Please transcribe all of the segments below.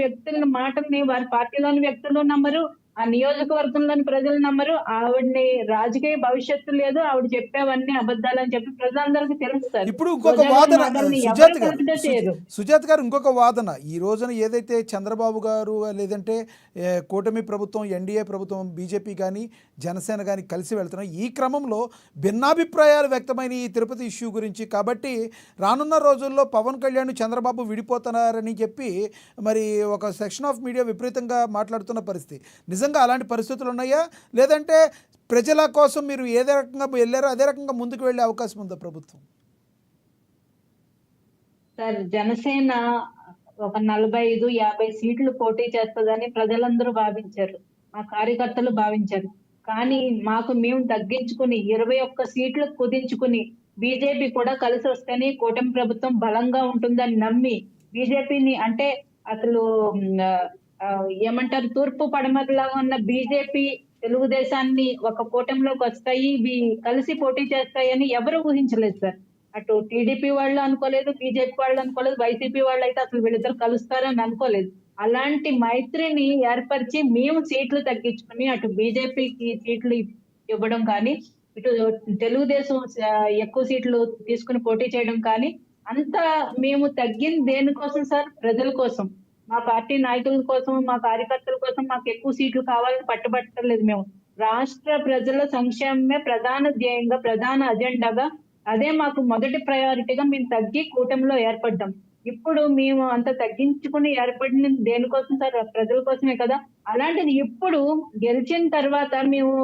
వ్యక్తుల మాటల్ని వారి పార్టీలోని వ్యక్తులు నమ్మరు, ఆ నియోజకవర్గంలోని ప్రజలు నమ్మరు. ఆవిడని రాజకీయ భవిష్యత్తు లేదు, ఆవిడ చెప్పేవన్నీ అబద్ధాలని చెప్పి ప్రజలందరికీ తెలుస్తారు. ఇప్పుడు ఇంకొక రోజా గారి వాదన మాటల్ని సుజాత ఎవరు గారు కన్సిడర్ చేయరు. సుజాత గారు ఇంకొక వాదన, ఈ రోజున ఏదైతే చంద్రబాబు గారు లేదంటే కూటమి ప్రభుత్వం, ఎన్డీఏ ప్రభుత్వం, బీజేపీ కానీ జనసేన కానీ కలిసి వెళ్తున్నాయి, ఈ క్రమంలో భిన్నాభిప్రాయాలు వ్యక్తమైన ఈ తిరుపతి ఇష్యూ గురించి. కాబట్టి రానున్న రోజుల్లో పవన్ కళ్యాణ్ చంద్రబాబు విడిపోతున్నారని చెప్పి మరి ఒక సెక్షన్ ఆఫ్ మీడియా విపరీతంగా మాట్లాడుతున్న పరిస్థితి. నిజంగా అలాంటి పరిస్థితులు ఉన్నాయా, లేదంటే ప్రజల కోసం మీరు ఏదే రకంగా వెళ్ళారో అదే రకంగా ముందుకు వెళ్ళే అవకాశం ఉందా ప్రభుత్వం? సార్, జనసేన ఒక 45-50 సీట్లు పోటీ చేస్తుందని ప్రజలందరూ భావించారు, మా కార్యకర్తలు భావించారు. కానీ మేము తగ్గించుకుని 21 సీట్లు కుదించుకుని బీజేపీ కూడా కలిసి వస్తేనే కూటమి ప్రభుత్వం బలంగా ఉంటుందని నమ్మి బీజేపీని అంటే అసలు ఏమంటారు, తూర్పు పడమరలాగా ఉన్న బీజేపీ తెలుగుదేశాన్ని ఒక కూటమిలోకి వస్తాయి, ఇవి కలిసి పోటీ చేస్తాయని ఎవరు ఊహించలేదు సార్. అటు టీడీపీ వాళ్ళు అనుకోలేదు, బీజేపీ వాళ్ళు అనుకోలేదు, వైసీపీ వాళ్ళు అయితే అసలు వీళ్ళిద్దరు కలుస్తారని అనుకోలేదు. అలాంటి మైత్రిని ఏర్పరిచి మేము సీట్లు తగ్గించుకుని అటు బీజేపీకి సీట్లు ఇవ్వడం కానీ, ఇటు తెలుగుదేశం ఎక్కువ సీట్లు తీసుకుని పోటీ చేయడం కానీ, అంతా మేము తగ్గింది దేనికోసం సార్? ప్రజల కోసం, మా పార్టీ నాయకుల కోసం, మా కార్యకర్తల కోసం మాకు ఎక్కువ సీట్లు కావాలని పట్టుబట్టలేదు. మేము రాష్ట్ర ప్రజల సంక్షేమమే ప్రధాన ధ్యేయంగా, ప్రధాన అజెండాగా, అదే మాకు మొదటి ప్రయారిటీగా మేము తగ్గి కూటమిలో ఏర్పడ్డాం. ఇప్పుడు మేము అంత తగ్గించుకుని ఏర్పడిన దేనికోసం సార్? ప్రజల కోసమే కదా. అలాంటిది ఇప్పుడు గెలిచిన తర్వాత మేము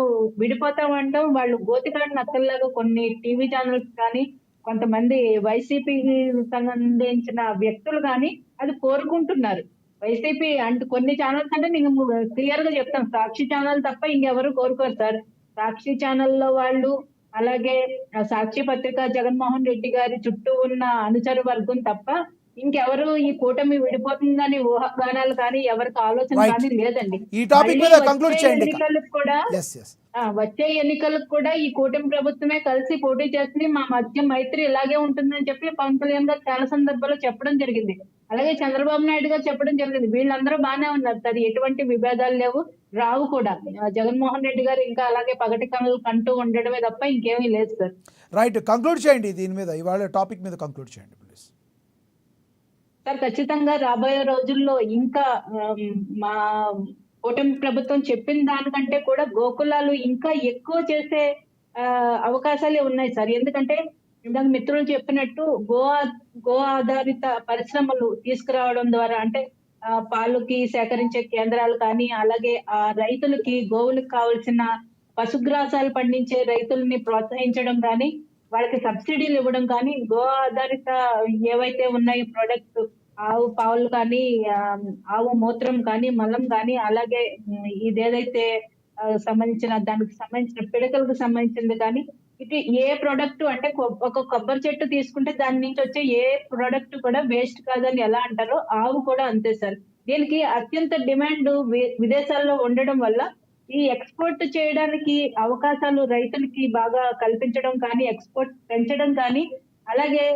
విడిపోతామంటాం. వాళ్ళు గోతికాడ నక్కల్లాగా కొన్ని టీవీ ఛానల్స్ కానీ, కొంతమంది వైసీపీకి సంబంధించిన వ్యక్తులు కానీ అది కోరుకుంటున్నారు. వైసీపీ అంటే కొన్ని ఛానల్స్ అంటే నేను క్లియర్ గా చెప్తాను, సాక్షి ఛానల్ తప్ప ఇంకెవరు కోరుకోరు సార్. సాక్షి ఛానల్లో వాళ్ళు, అలాగే సాక్షి పత్రిక, జగన్మోహన్ రెడ్డి గారి చుట్టూ ఉన్న అనుచర వర్గం తప్ప ఇంకెవరు ఈ కూటమి విడిపోతుందని ఊహాగానాలు కానీ ఎవరికి ఆలోచన కానీ లేదండి. ఈ టాపిక్ మీద కంక్లూడ్ చేయండి. వచ్చే ఎన్నికలకు కూడా ఈ కూటమి ప్రభుత్వమే కలిసి పోటీ చేస్తుంది, మా మధ్య మైత్రి ఇలాగే ఉంటుందని చెప్పి పవన్ కళ్యాణ్ గారు చాలా సందర్భాల్లో చెప్పడం జరిగింది. అలాగే చంద్రబాబు నాయుడు గారు చెప్పడం జరిగింది. వీళ్ళందరూ బాగానే ఉన్నారు సార్, ఎటువంటి విభేదాలు లేవు, రావు కూడా. జగన్మోహన్ రెడ్డి గారు ఇంకా అలాగే పగటి కనులు కంటూ ఉండడమే తప్ప ఇంకేమీ లేదు సార్. రైట్, కంక్లూడ్ చేయండి దీని మీద, ఇవాళ టాపిక్ మీద కంక్లూడ్ చేయండి ప్లీజ్. సార్, ఖచ్చితంగా రాబోయే రోజుల్లో ఇంకా మా కూటమి ప్రభుత్వం చెప్పిన దానికంటే కూడా గోకులాలు ఇంకా ఎక్కువ చేసే అవకాశాలే ఉన్నాయి సార్. ఎందుకంటే ఇందాక మిత్రులు చెప్పినట్టు గో ఆధారిత పరిశ్రమలు తీసుకురావడం ద్వారా, అంటే పాలుకి సేకరించే కేంద్రాలు కానీ, అలాగే ఆ రైతులకి గోవులకు కావాల్సిన పశుగ్రాసాలు పండించే రైతుల్ని ప్రోత్సహించడం కానీ, వాళ్ళకి సబ్సిడీలు ఇవ్వడం కానీ, గో ఆధారిత ఏవైతే ఉన్నాయో ప్రొడక్ట్స్, ఆవు పాలు కానీ, ఆవు మూత్రం కానీ, మలం కానీ, అలాగే ఇదేదైతే దానికి సంబంధించిన పిడకలకు సంబంధించింది కానీ, ఇది ఏ ప్రొడక్ట్ అంటే ఒక కొబ్బరి చెట్టు తీసుకుంటే దాని నుంచి వచ్చే ఏ ప్రొడక్ట్ కూడా వేస్ట్ కాదని ఎలా అంటారో, ఆవు కూడా అంతే సార్. దీనికి అత్యంత డిమాండ్ విదేశాల్లో ఉండడం వల్ల ఈ ఎక్స్పోర్ట్ చేయడానికి అవకాశాలు రైతులకి బాగా కల్పించడం కానీ, ఎక్స్పోర్ట్ పెంచడం కానీ, అలాగే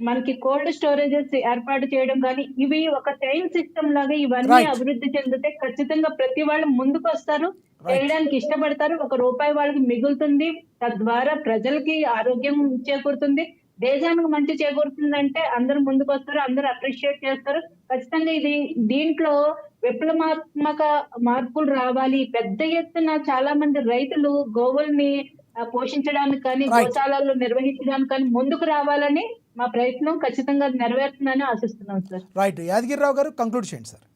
మనకి కోల్డ్ స్టోరేజెస్ ఏర్పాటు చేయడం కానీ, ఇవి ఒక చైన్ సిస్టమ్ లాగా ఇవన్నీ అభివృద్ధి చెందితే ఖచ్చితంగా ప్రతి వాళ్ళు ముందుకు వస్తారు, చేయడానికి ఇష్టపడతారు. ₹1 వాళ్ళకి మిగులుతుంది, తద్వారా ప్రజలకి ఆరోగ్యం చేకూరుతుంది, దేశానికి మంచి చేకూరుతుందంటే అందరూ ముందుకు వస్తారు, అందరూ అప్రిషియేట్ చేస్తారు. ఖచ్చితంగా దీంట్లో విప్లవాత్మక మార్పులు రావాలి. పెద్ద ఎత్తున చాలా మంది రైతులు గోవుల్ని పోషించడానికి కానీ, గోశాలలు నిర్వహించడానికి కానీ ముందుకు రావాలని మా ప్రయత్నం ఖచ్చితంగా నెరవేరుతుందని ఆశిస్తున్నాం సార్. రైట్, యాదగిరిరావు గారు కంక్లూడ్ చేయండి సార్.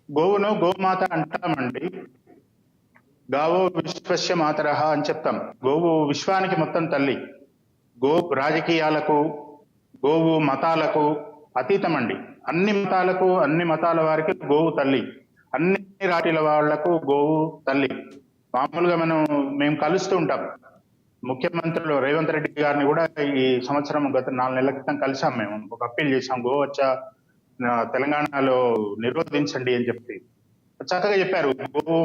గోవును గోమాత అంటామండి, గావో విశ్వస్య మాతరః అని చెప్తాం. గోవు విశ్వానికి మొత్తం తల్లి. గో రాజకీయాలకు, గోవు మతాలకు అతీతం అండి. అన్ని మతాలకు, అన్ని మతాల వారికి గోవు తల్లి, అన్ని రాటీల వాళ్లకు గోవు తల్లి. మామూలుగా మేము కలుస్తూ ఉంటాం. ముఖ్యమంత్రులు రేవంత్ రెడ్డి గారిని కూడా ఈ సంవత్సరం గత 4 నెలల క్రితం కలిసాం. మేము ఒక అప్పీల్ చేశాం, గోవచ్చ తెలంగాణలో నిరోధించండి అని చెప్పి. చక్కగా చెప్పారు,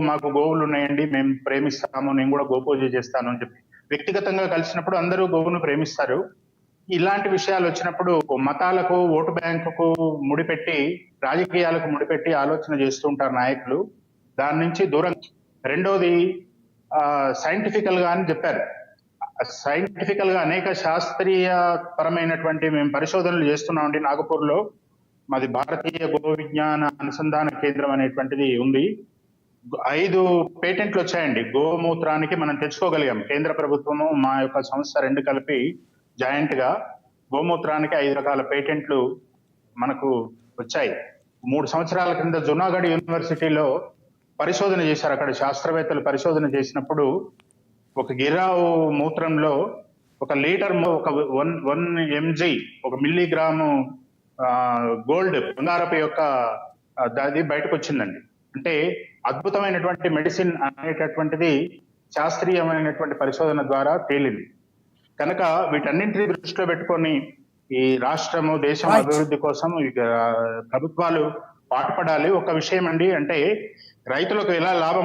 మాకు గోవులు ఉన్నాయండి, మేము ప్రేమిస్తాము, నేను కూడా గోపూజ చేస్తాను అని చెప్పి. వ్యక్తిగతంగా కలిసినప్పుడు అందరూ గోవును ప్రేమిస్తారు. ఇలాంటి విషయాలు వచ్చినప్పుడు మతాలకు, ఓటు బ్యాంకుకు ముడిపెట్టి, రాజకీయాలకు ముడిపెట్టి ఆలోచన చేస్తూ ఉంటారు నాయకులు. దాని నుంచి దూరం. రెండోది సైంటిఫికల్ గా అని చెప్పారు. సైంటిఫికల్ గా అనేక శాస్త్రీయ పరమైనటువంటి మేము పరిశోధనలు చేస్తున్నామండి నాగపూర్ లో. మాది భారతీయ గో విజ్ఞాన అనుసంధాన కేంద్రం అనేటువంటిది ఉంది. 5 పేటెంట్లు వచ్చాయండి గోమూత్రానికి. మనం తెచ్చుకోగలిగాం. కేంద్ర ప్రభుత్వము మా యొక్క సంస్థ రెండు కలిపి జాయింట్ గా గోమూత్రానికి 5 రకాల పేటెంట్లు మనకు వచ్చాయి. 3 సంవత్సరాల కింద జునాగఢ్ యూనివర్సిటీలో పరిశోధన చేశారు. అక్కడ శాస్త్రవేత్తలు పరిశోధన చేసినప్పుడు ఒక గిరావు మూత్రంలో 1 లీటర్ ఒక 1 mg 1 మిల్లీగ్రాము గోల్డ్ బంగారపు యొక్క అది బయటకు వచ్చిందండి. అంటే అద్భుతమైనటువంటి మెడిసిన్ అనేటటువంటిది శాస్త్రీయమైనటువంటి పరిశోధన ద్వారా తేలింది. కనుక వీటన్నింటినీ దృష్టిలో పెట్టుకొని ఈ రాష్ట్రము, దేశం Right. అభివృద్ధి కోసం ఇక ప్రభుత్వాలు పాటుపడాలి. ఒక విషయం అండి, అంటే రైతులకు ఎలా లాభం